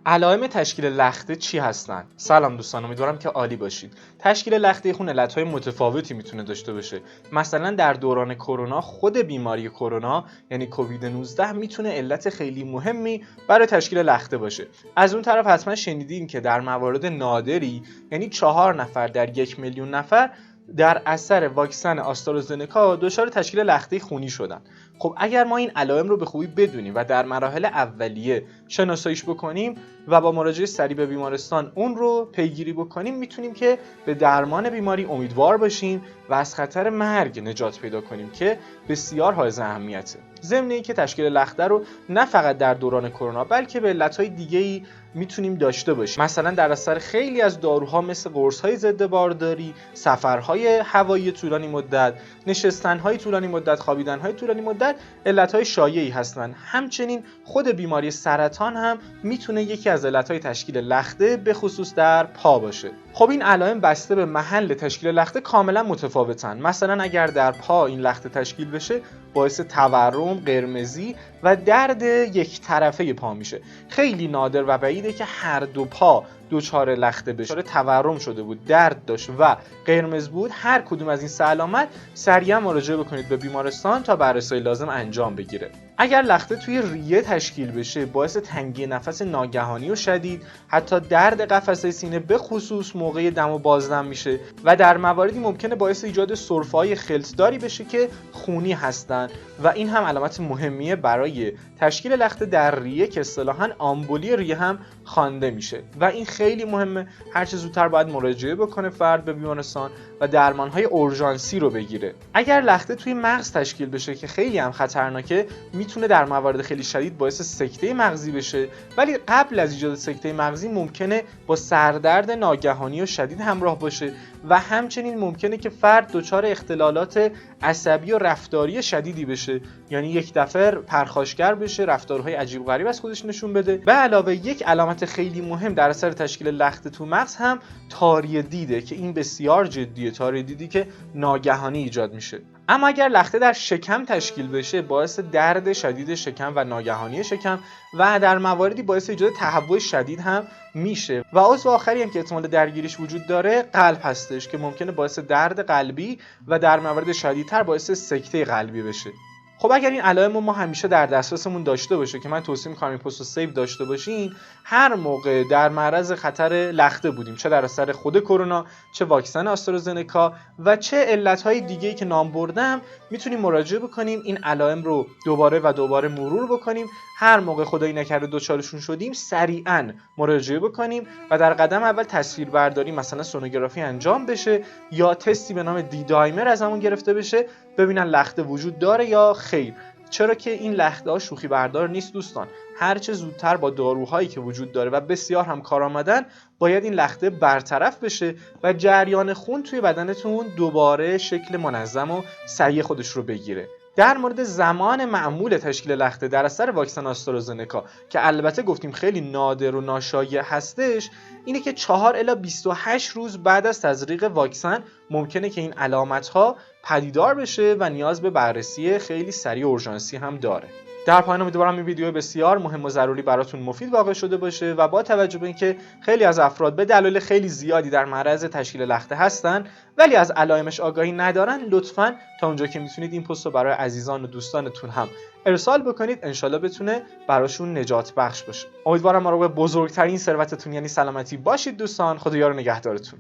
علائم تشکیل لخته چی هستن؟ سلام دوستان، امیدوارم که عالی باشید. تشکیل لخته خون علتهای متفاوتی میتونه داشته باشه. مثلا در دوران کرونا خود بیماری کرونا یعنی کووید 19 میتونه علت خیلی مهمی برای تشکیل لخته باشه. از اون طرف حتما شنیدین که در موارد نادری یعنی 4 نفر در 1 میلیون نفر در اثر واکسن آسترازنکا دچار تشکیل لخته خونی شدن. خب اگر ما این علائم رو به خوبی بدونیم و در مراحل اولیه شناساییش بکنیم و با مراجعه سریع به بیمارستان اون رو پیگیری بکنیم، میتونیم که به درمان بیماری امیدوار باشیم و از خطر مرگ نجات پیدا کنیم که بسیار حائز اهمیته. ضمن اینکه تشکیل لخته رو نه فقط در دوران کرونا بلکه به علتهای دیگه‌ای میتونیم داشته باشیم. مثلا در اثر خیلی از داروها مثل قرص‌های ضد بارداری، سفرهای هوایی طولانی مدت، نشستن‌های طولانی مدت، خوابیدن‌های طولانی مدت علت‌های شایعی هستند. همچنین خود بیماری سرطان هم میتونه یکی از علت‌های تشکیل لخته به خصوص در پا باشه. خب این علائم بسته به محل تشکیل لخته کاملا متفاوتن. مثلا اگر در پا این لخته تشکیل بشه باعث تورم، قرمزی و درد یک طرفه پا میشه. خیلی نادر و بعیده که هر دو پا دچار لخته بشه. تورم شده بود، درد داشت و قرمز بود، هر کدوم از این سه علامت سریعا مراجعه بکنید به بیمارستان تا بررسی لازم انجام بگیره. اگر لخته توی ریه تشکیل بشه باعث تنگی نفس ناگهانی و شدید، حتی درد قفسه سینه به خصوص موقع دم و بازدم میشه و در مواردی ممکنه باعث ایجاد سرفه‌های خلطداری بشه که خونی هستن و این هم علامت مهمیه برای تشکیل لخته در ریه که اصطلاحاً آمبولی ریه هم خوانده میشه و این خیلی مهمه. هر چه زودتر باید مراجعه بکنه فرد به بیمارستان و درمانهای اورژانسی رو بگیره. اگر لخته توی مغز تشکیل بشه که خیلی هم خطرناکه، میتونه در موارد خیلی شدید باعث سکته مغزی بشه، ولی قبل از ایجاد سکته مغزی ممکنه با سردرد ناگهانی و شدید همراه باشه و همچنین ممکنه که فرد دچار اختلالات عصبی و رفتاری شدیدی بشه، یعنی یک دفعه پرخاشگر بشه، رفتارهای عجیب غریب از خودش نشون بده. به علاوه یک علامت خیلی مهم در اثر تشکیل لخته تو مغز هم تاری دیده که این بسیار جدیه، تاری دیدی که ناگهانی ایجاد میشه. اما اگر لخته در شکم تشکیل بشه باعث درد شدید شکم و ناگهانی شکم و در مواردی باعث ایجاد تهوع شدید هم میشه و عضو آخری هم که احتمال درگیریش وجود داره قلب هستش که ممکنه باعث درد قلبی و در موارد شدیدتر باعث سکته قلبی بشه. خب اگر این علائم ما همیشه در دسترسمون داشته باشه که من توصیه می‌کنم این پست رو سیو داشته باشین، هر موقع در معرض خطر لخته بودیم، چه در اثر خود کرونا، چه واکسن آسترازنکا و چه علت‌های دیگه‌ای که نام بردم، میتونیم مراجعه بکنیم این علائم رو دوباره و دوباره مرور بکنیم. هر موقع خدایی نکرده دچارشون شدیم سریعاً مراجعه بکنیم و در قدم اول تصویربرداری مثلا سونوگرافی انجام بشه یا تستی به نام دی دایمر از همون گرفته بشه ببینن لخته وجود داره یا خیر. چرا که این لخته ها شوخی بردار نیست دوستان. هر چه زودتر با داروهایی که وجود داره و بسیار هم کارآمدن باید این لخته برطرف بشه و جریان خون توی بدنتون دوباره شکل منظم و سریع خودش رو بگیره. در مورد زمان معمول تشکیل لخته در اثر واکسن آسترازنکا که البته گفتیم خیلی نادر و ناشایع هستش، اینه که 4 الی 28 روز بعد از تزریق واکسن ممکنه که این علامت‌ها پدیدار بشه و نیاز به بررسی خیلی سریع اورژانسی هم داره. در پایان امیدوارم این ویدیو بسیار مهم و ضروری براتون مفید واقع شده باشه و با توجه به اینکه خیلی از افراد به دلایل خیلی زیادی در معرض تشکیل لخته هستن ولی از علائمش آگاهی ندارن، لطفاً تا اونجا که میتونید این پست رو برای عزیزان و دوستانتون هم ارسال بکنید، انشالله بتونه براشون نجات بخش باشه. امیدوارم مراقب بزرگترین ثروتتون یعنی سلامتی باشید دوستان. خدایا رو نگهدارتون.